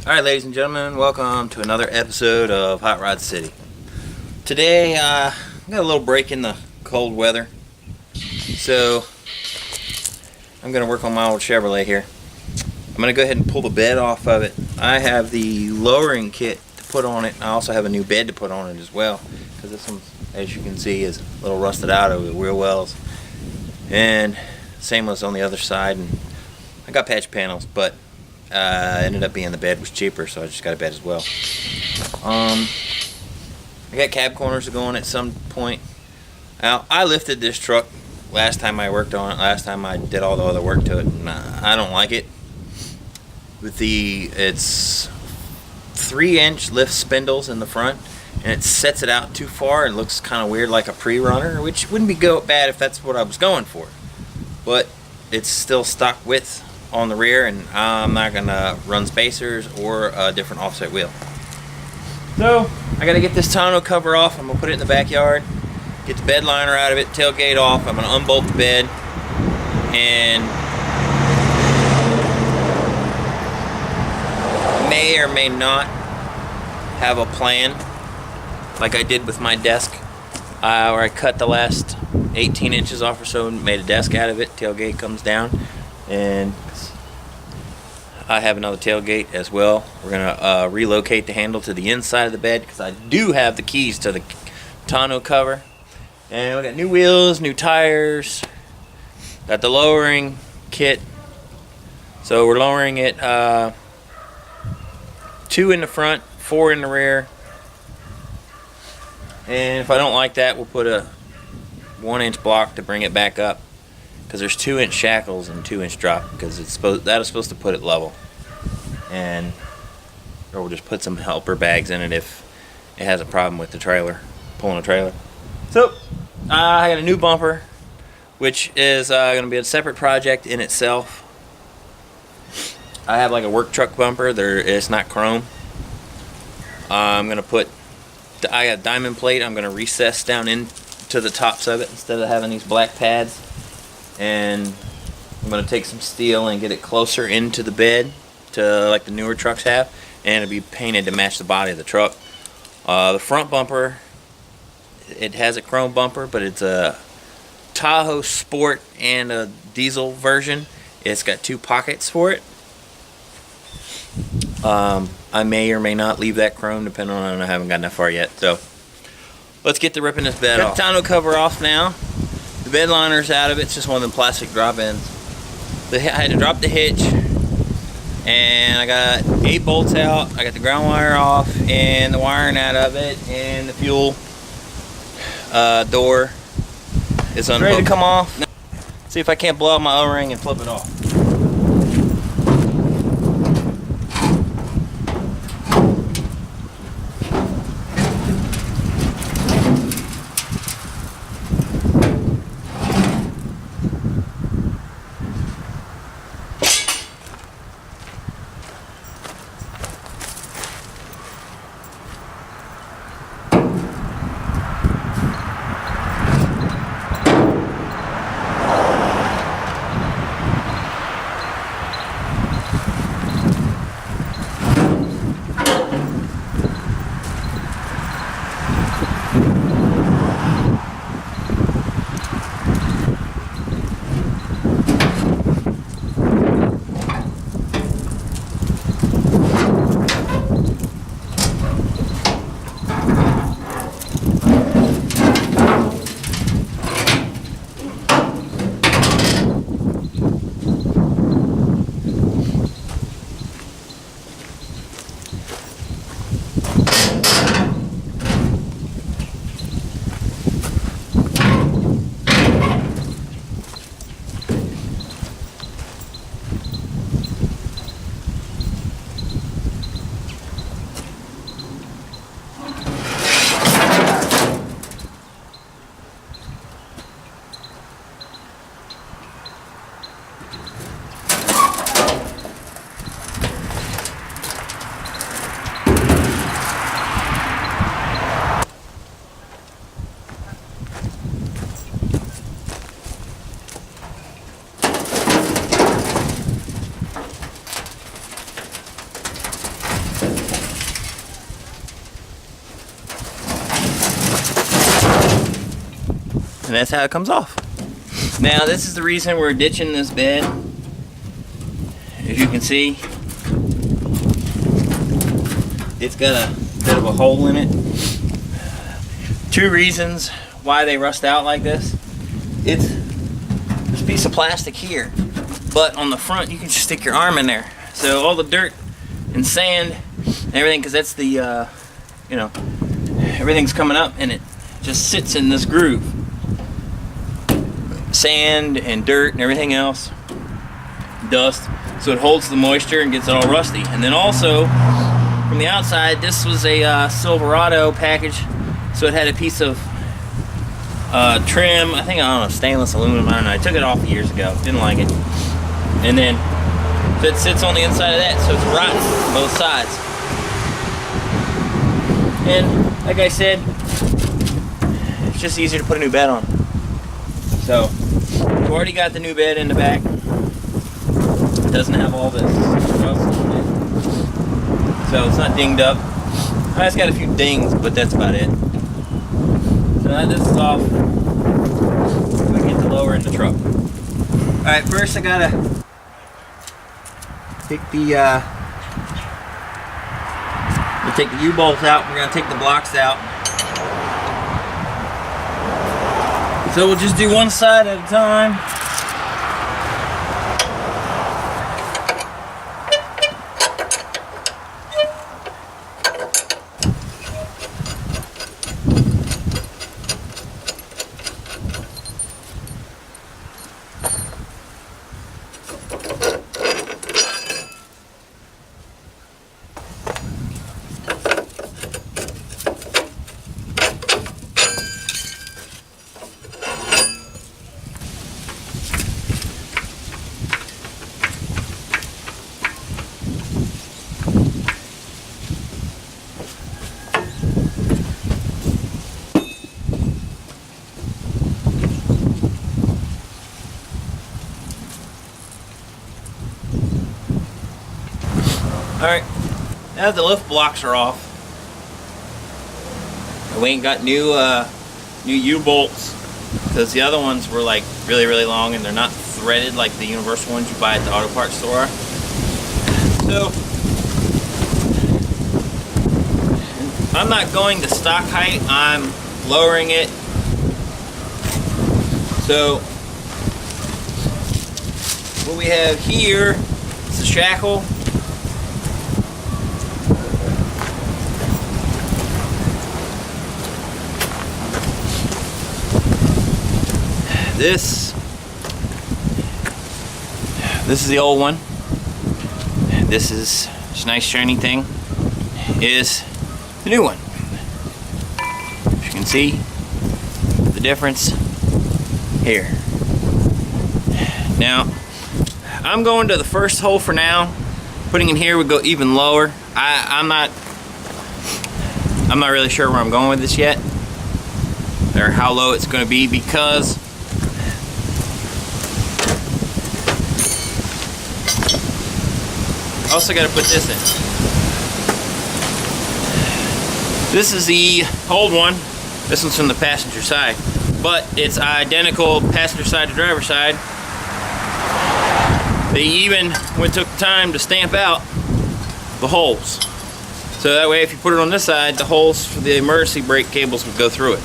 Alright, ladies and gentlemen, welcome to another episode of Hot Rod City. Today, I got a little break in the cold weather, so I'm going to work on my old Chevrolet here. I'm going to go ahead and pull the bed off of it. I have the lowering kit to put on it, and I also have a new bed to put on it as well, because this one, as you can see, is a little rusted out over the wheel wells, and same was on the other side. And I got patch panels, but ended up being the bed was cheaper, so I just got a bed as well. I got cab corners to go on at some point. Now, I lifted this truck last time I worked on it, last time I did all the other work to it, and I don't like it. It's 3-inch lift spindles in the front, and it sets it out too far and looks kind of weird, like a pre-runner, which wouldn't be bad if that's what I was going for. But it's still stock width on the rear, and I'm not gonna run spacers or a different offset wheel. So I gotta get this tonneau cover off. I'm gonna put it in the backyard, get the bed liner out of it, tailgate off. I'm gonna unbolt the bed, and may or may not have a plan like I did with my desk, where I cut the last 18 inches off or so and made a desk out of it. Tailgate comes down, and I have another tailgate as well. We're gonna relocate the handle to the inside of the bed, because I do have the keys to the tonneau cover. And we got new wheels, new tires, got the lowering kit. So we're lowering it 2 in the front, 4 in the rear. And if I don't like that, we'll put a 1-inch block to bring it back up, because there's 2-inch shackles and 2-inch drop, because that is supposed to put it level. And or we'll just put some helper bags in it if it has a problem with the trailer, pulling a trailer. So I got a new bumper, which is going to be a separate project in itself. I have like a work truck bumper. It's not chrome. I'm going to put, I got diamond plate. I'm going to recess down into the tops of it instead of having these black pads. And I'm going to take some steel and get it closer into the bed, to like the newer trucks have, and it'll be painted to match the body of the truck. The front bumper, it has a chrome bumper, but it's a Tahoe Sport and a diesel version. It's got 2 pockets for it. I may or may not leave that chrome, depending on, I haven't gotten that far yet. So let's get to ripping this bed off. Got the tonneau cover off now. The bed liner's out of it. It's just one of them plastic drop ends. I had to drop the hitch, and I got 8 bolts out. I got the ground wire off and the wiring out of it, and the fuel door is ready to come off. Now, see if I can't blow out my O-ring and flip it off. and that's how it comes off. Now this is the reason we're ditching this bed. As you can see, it's got a bit of a hole in it. Two reasons why they rust out like this. There's a piece of plastic here, but on the front you can just stick your arm in there. So all the dirt and sand and everything, because that's the, you know, everything's coming up and it just sits in this groove. Sand and dirt and everything else, dust, so it holds the moisture and gets it all rusty. And then also, from the outside, this was a Silverado package, so it had a piece of trim, I think, I don't know, stainless aluminum, I don't know. I took it off years ago, didn't like it. And then, so it sits on the inside of that, so it's rotten on both sides. And, like I said, it's just easier to put a new bed on. So, we've already got the new bed in the back. It doesn't have all this rust on it. So, it's not dinged up. It's got a few dings, but that's about it. So now this is off. We get to lower in the truck. Alright, first I gotta take the we'll take the U-bolts out. We're gonna take the blocks out. So we'll just do one side at a time. Alright, now that the lift blocks are off, we ain't got new U-bolts, because the other ones were like really long and they're not threaded like the universal ones you buy at the auto parts store. So, I'm not going to stock height, I'm lowering it. So, what we have here is the shackle. This is the old one. This is this nice shiny thing is the new one. As you can see the difference here. Now I'm going to the first hole for now. Putting in here would go even lower. I'm not really sure where I'm going with this yet, or how low it's going to be, because also got to put this in. This is the old one. This one's from the passenger side, but it's identical passenger side to driver side. They even took the time to stamp out the holes, so that way if you put it on this side, the holes for the emergency brake cables would go through it.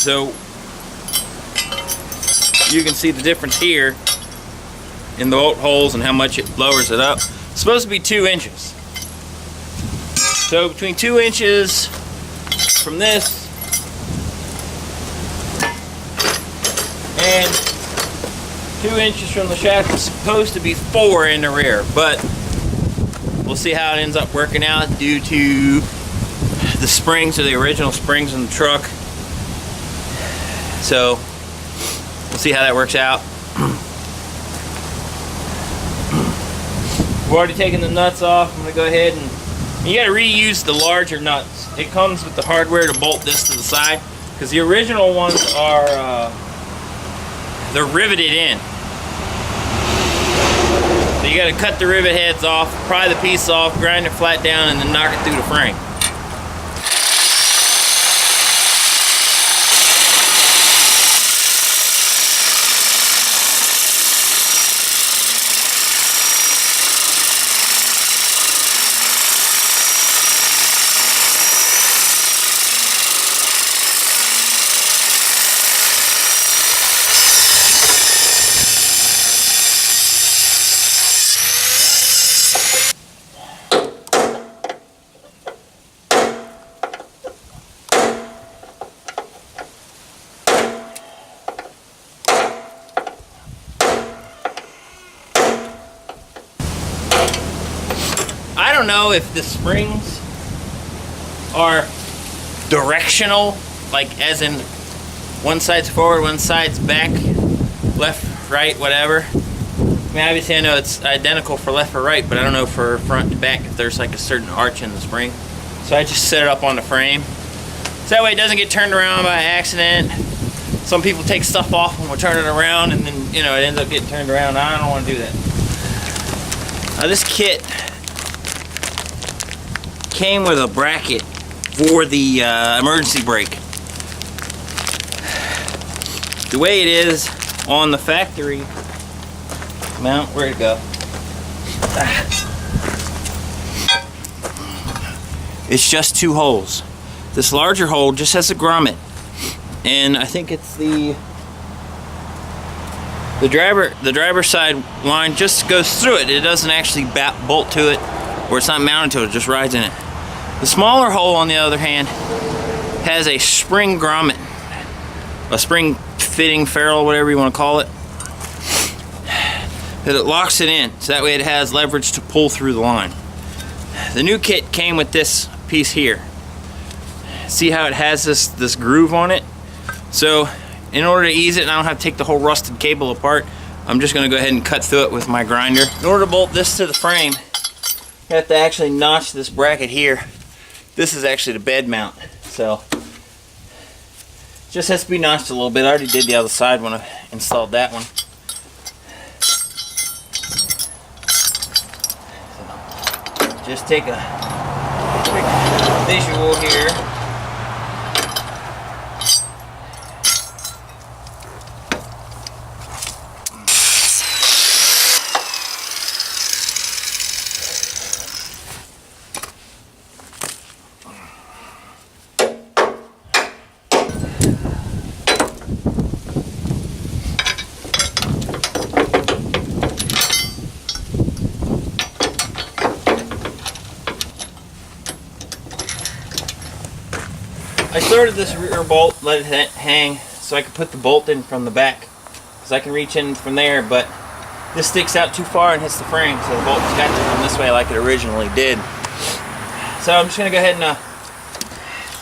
So you can see the difference here in the bolt holes and how much it lowers it up. It's supposed to be 2 inches. So between 2 inches from this and 2 inches from the shaft, is supposed to be 4 in the rear, but we'll see how it ends up working out due to the springs, or the original springs in the truck. So we'll see how that works out. We've already taken the nuts off. I'm going to go ahead and you got to reuse the larger nuts. It comes with the hardware to bolt this to the side, because the original ones are they're riveted in. So you got to cut the rivet heads off, pry the piece off, grind it flat down, and then knock it through the frame. don't know if the springs are directional, like as in one side's forward, one side's back, left, right, whatever. I mean, obviously I know it's identical for left or right, but I don't know for front to back if there's like a certain arch in the spring. So I just set it up on the frame. So that way it doesn't get turned around by accident. Some people take stuff off when we're turning it around and then, you know, it ends up getting turned around. I don't want to do that. Now this kit came with a bracket for the emergency brake. The way it is on the factory mount, where'd it go? It's just 2 holes. This larger hole just has a grommet, and I think it's the driver side line just goes through it. It doesn't actually bolt to it, or it's not mounted to it. It just rides in it. The smaller hole, on the other hand, has a spring grommet, a spring fitting ferrule, whatever you want to call it, that it locks it in, so that way it has leverage to pull through the line. The new kit came with this piece here. See how it has this groove on it? So in order to ease it and I don't have to take the whole rusted cable apart, I'm just going to go ahead and cut through it with my grinder. In order to bolt this to the frame, you have to actually notch this bracket here. This is actually the bed mount, so it just has to be notched a little bit. I already did the other side when I installed that one. So just take a quick visual here. I started this rear bolt, let it hang so I could put the bolt in from the back, because I can reach in from there, but this sticks out too far and hits the frame, so the bolt's got to come this way like it originally did. So I'm just going to go ahead and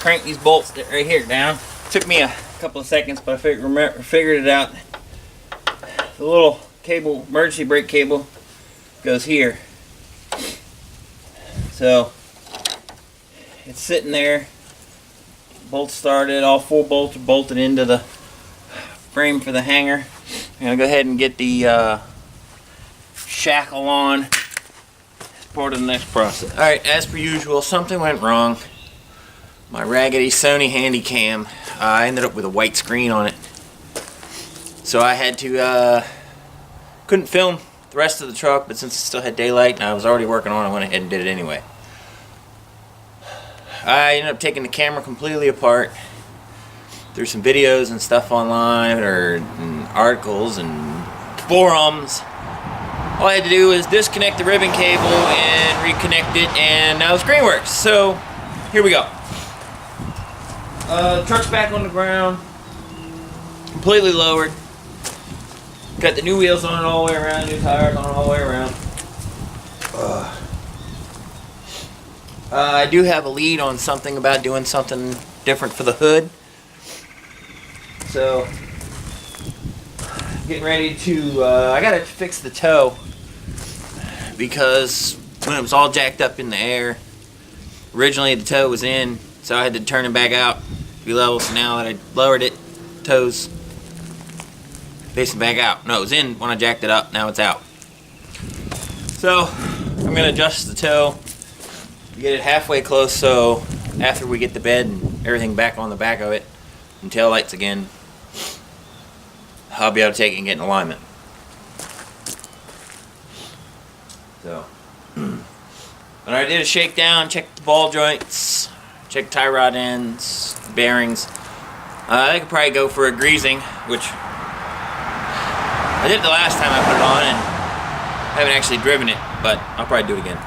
crank these bolts right here down. Took me a couple of seconds, but I figured it out. The little cable, emergency brake cable, goes here. So it's sitting there. Bolt started, all 4 bolts are bolted into the frame for the hanger. I'm going to go ahead and get the shackle on as part of the next process. Alright, as per usual, something went wrong. My raggedy Sony Handycam, I ended up with a white screen on it. So I had to, couldn't film the rest of the truck, but since it still had daylight and I was already working on it, I went ahead and did it anyway. I ended up taking the camera completely apart. There's some videos and stuff online, or articles and forums. All I had to do was disconnect the ribbon cable and reconnect it, and now the screen works. So here we go. The truck's back on the ground, completely lowered. Got the new wheels on it all the way around, new tires on it all the way around. I do have a lead on something about doing something different for the hood. So, getting ready to, I gotta fix the toe, because when it was all jacked up in the air, originally the toe was in, so I had to turn it back out to be level. So now that I lowered it, toe's facing back out. No, it was in when I jacked it up, now it's out. So, I'm gonna adjust the toe, get it halfway close, so after we get the bed and everything back on the back of it and tail lights again, I'll be able to take it and get in alignment. So, and I did a shakedown, checked the ball joints, checked tie rod ends, bearings. I could probably go for a greasing, which I did the last time I put it on, and I haven't actually driven it, but I'll probably do it again.